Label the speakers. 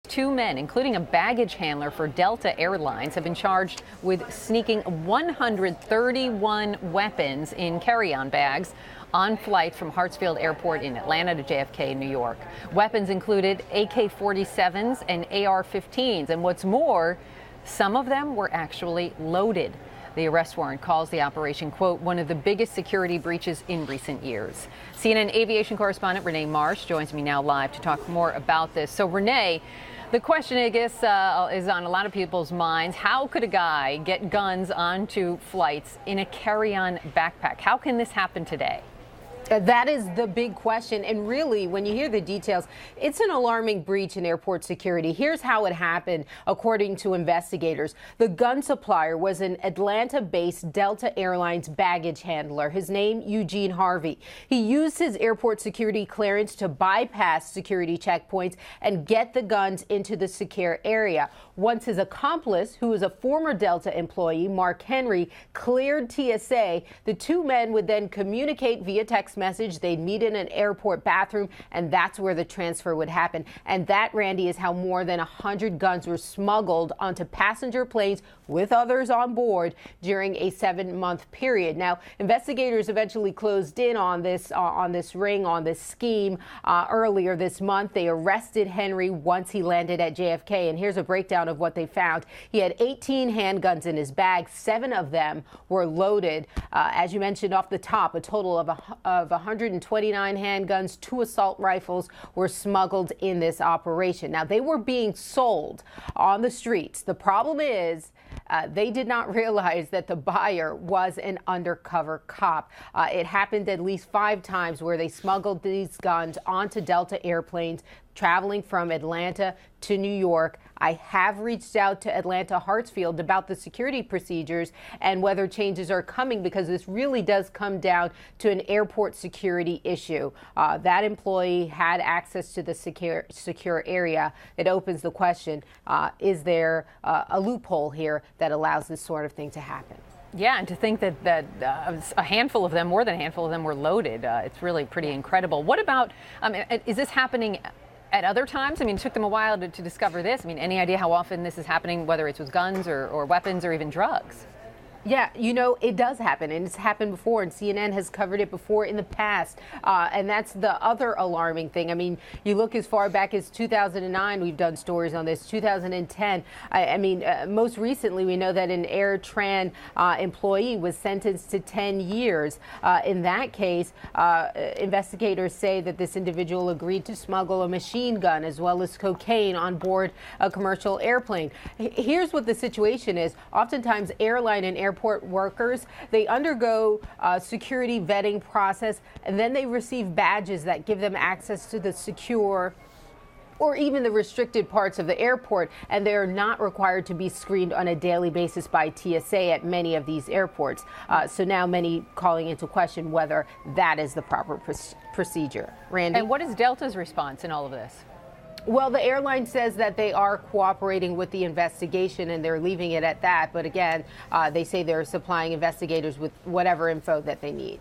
Speaker 1: Two men, including a baggage handler for Delta Airlines, have been charged with sneaking 131 weapons in carry-on bags on flight from Hartsfield Airport in Atlanta to JFK in New York. Weapons included AK-47s and AR-15s, and what's more, some of them were actually loaded. The arrest warrant calls the operation, quote, one of the biggest security breaches in recent years. CNN aviation correspondent Rene Marsh joins me now live to talk more about this. So, Rene, the question, I guess, is on a lot of people's minds. How could a guy get guns onto flights in a carry-on backpack? How can this happen today?
Speaker 2: That is the big question. And really, when you hear the details, it's an alarming breach in airport security. Here's how it happened, according to investigators. The gun supplier was an Atlanta-based Delta Airlines baggage handler. His name, Eugene Harvey. He used his airport security clearance to bypass security checkpoints and get the guns into the secure area. Once his accomplice, who is a former Delta employee, Mark Henry, cleared TSA, the two men would then communicate via text message. They'd meet in an airport bathroom, and that's where the transfer would happen. And that, Randy, is how more than 100 guns were smuggled onto passenger planes with others on board during a 7-month period. Now, investigators eventually closed in on this scheme earlier this month. They arrested Henry once he landed at JFK, and here's a breakdown of what they found. He had 18 handguns in his bag. 7 of them were loaded. As you mentioned off the top, a total of 129 handguns, 2 assault rifles were smuggled in this operation. Now, they were being sold on the streets. The problem is they did not realize that the buyer was an undercover cop. It happened at least 5 times where they smuggled these guns onto Delta airplanes traveling from Atlanta to New York. I have reached out to Atlanta Hartsfield about the security procedures and whether changes are coming, because this really does come down to an airport security issue. That employee had access to the secure area. It opens the question, is there a loophole here that allows this sort of thing to happen?
Speaker 1: Yeah, and to think that a handful of them, more than a handful of them, were loaded. It's really pretty incredible. What about, is this happening at other times? I mean, it took them a while to discover this. I mean, any idea how often this is happening, whether it's with guns or weapons or even drugs?
Speaker 2: Yeah, you know, it does happen, and it's happened before, and CNN has covered it before in the past, and that's the other alarming thing. I mean, you look as far back as 2009, we've done stories on this, 2010. Most recently, we know that an AirTran employee was sentenced to 10 years. In that case, investigators say that this individual agreed to smuggle a machine gun as well as cocaine on board a commercial airplane. Here's what the situation is. Oftentimes, airline and airport workers, they undergo a security vetting process, and then they receive badges that give them access to the secure or even the restricted parts of the airport, and they're not required to be screened on a daily basis by TSA at many of these airports. So now many calling into question whether that is the proper procedure. Randy?
Speaker 1: And what is Delta's response in all of this?
Speaker 2: Well, the airline says that they are cooperating with the investigation and they're leaving it at that. But again, they say they're supplying investigators with whatever info that they need.